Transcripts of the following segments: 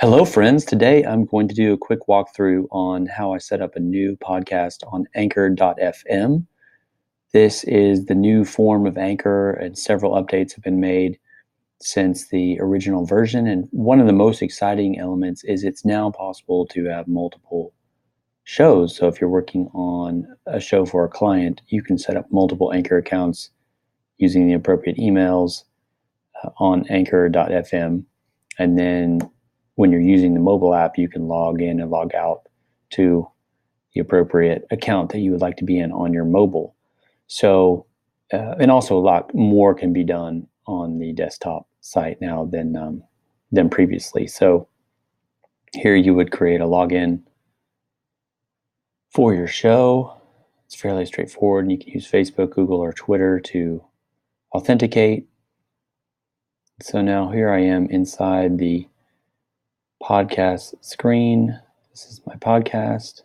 Hello, friends. Today I'm going to do a quick walkthrough on how I set up a new podcast on Anchor.fm. This is the new form of Anchor, and several updates have been made since the original version. And one of the most exciting elements is it's now possible to have multiple shows. So if you're working on a show for a client, you can set up multiple Anchor accounts using the appropriate emails on Anchor.fm. And then when you're using the mobile app, you can log in and log out to the appropriate account that you would like to be in on your mobile. So, and also a lot more can be done on the desktop site now than previously. So here you would create a login for your show. It's fairly straightforward, and you can use Facebook, Google, or Twitter to authenticate. So now here I am inside the podcast screen. This is my podcast.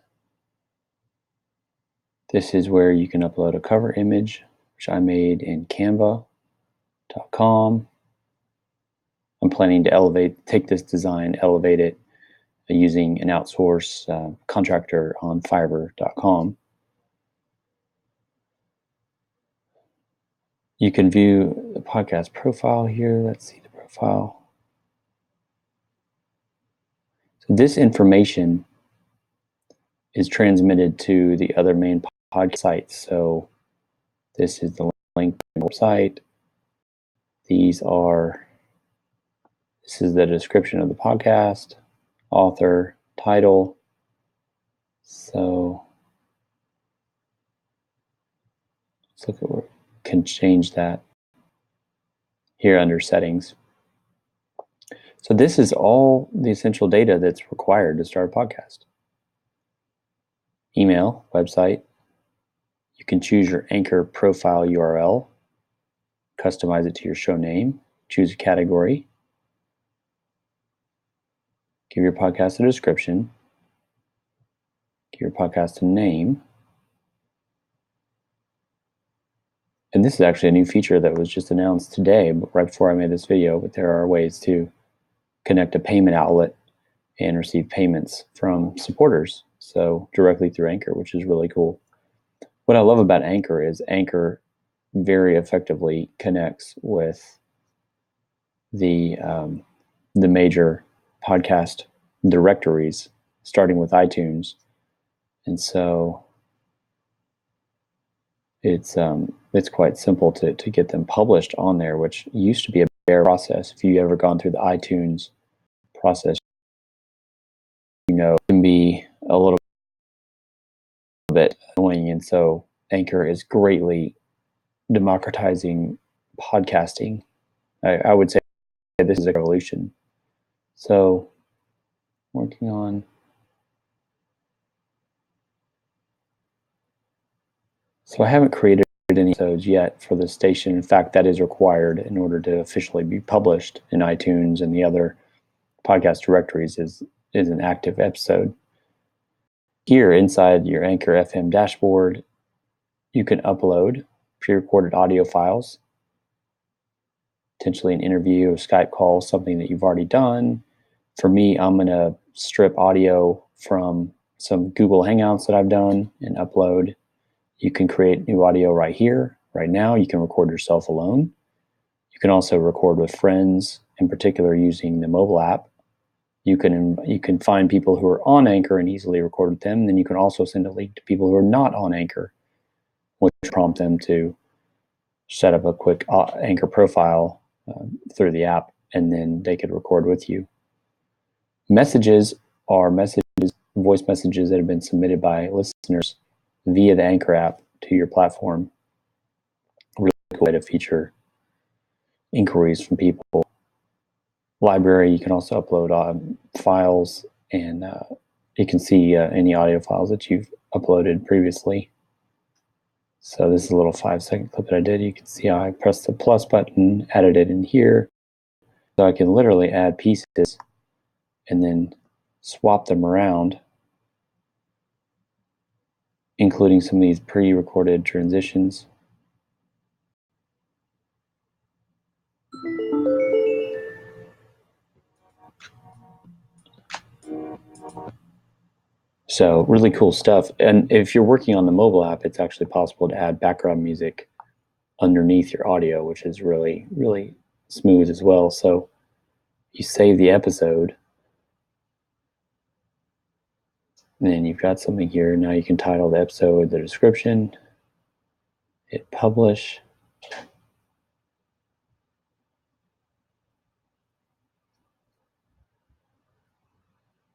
This is where you can upload a cover image, which I made in canva.com. I'm planning to take this design, elevate it using an outsource contractor on fiverr.com. You can view the podcast profile here. Let's see the profile. So this information is transmitted to the other main podcast sites. So this is the link to the website. This is the description of the podcast, author, title. So let's look at where we can change that here under settings. So this is all the essential data that's required to start a podcast. Email, website. You can choose your Anchor profile URL, customize it to your show name, choose a category, give your podcast a description, give your podcast a name. And this is actually a new feature that was just announced today, right before I made this video, but there are ways to connect a payment outlet and receive payments from supporters, so directly through Anchor, which is really cool. What I love about Anchor is Anchor very effectively connects with the major podcast directories, starting with iTunes, and so it's quite simple to get them published on there, which used to be a bare process. If you ever gone through the iTunes process, it can be a little bit annoying, and so Anchor is greatly democratizing podcasting. I would say this is a revolution. So working on. So I haven't created any episodes yet for the station. In fact, that is required in order to officially be published in iTunes and the other podcast directories is an active episode. Here inside your Anchor FM dashboard, you can upload pre-recorded audio files, potentially an interview, a Skype call, something that you've already done. For me, I'm going to strip audio from some Google Hangouts that I've done and upload. You can create new audio right here, right now. You can record yourself alone. You can also record with friends, in particular using the mobile app. You can find people who are on Anchor and easily record with them. And then you can also send a link to people who are not on Anchor, which prompt them to set up a quick Anchor profile through the app, and then they could record with you. Messages are voice messages that have been submitted by listeners via the Anchor app to your platform. Really cool way to feature inquiries from people. Library, you can also upload files, and you can see any audio files that you've uploaded previously. So this is a little 5-second clip that I did. You can see how I pressed the plus button, added it in here. So I can literally add pieces and then swap them around, including some of these pre-recorded transitions. So really cool stuff. And if you're working on the mobile app, it's actually possible to add background music underneath your audio, which is really, really smooth as well. So you save the episode, and then you've got something here. Now you can title the episode, the description, hit publish.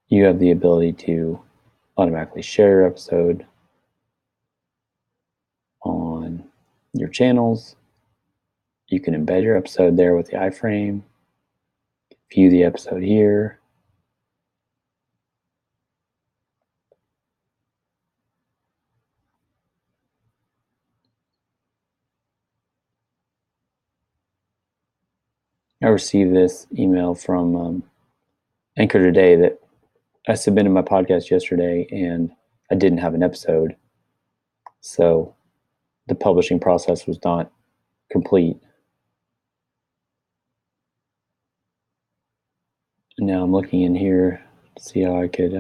You have the ability to automatically share your episode on your channels. You can embed your episode there with the iframe, view the episode here. I received this email from Anchor today that I submitted my podcast yesterday and I didn't have an episode. So the publishing process was not complete. And now I'm looking in here to see how I could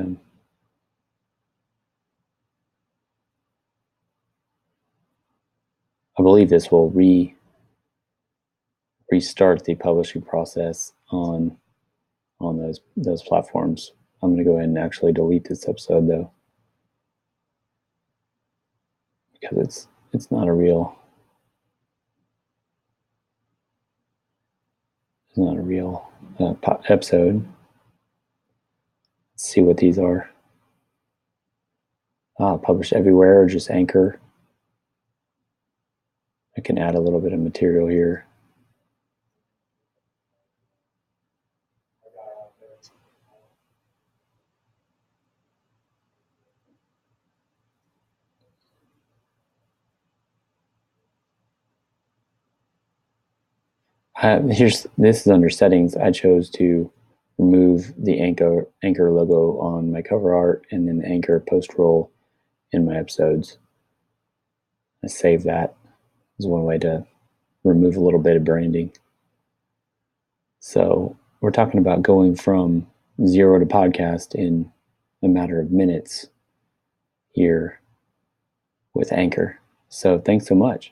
I believe this will restart the publishing process on those platforms. I'm going to go ahead and actually delete this episode though, because it's not a real episode. Let's see what these are. Published everywhere or just Anchor. I can add a little bit of material here. This is under settings. I chose to remove the Anchor logo on my cover art and then the Anchor post roll in my episodes. I save that as one way to remove a little bit of branding. So we're talking about going from zero to podcast in a matter of minutes here with Anchor. So thanks so much.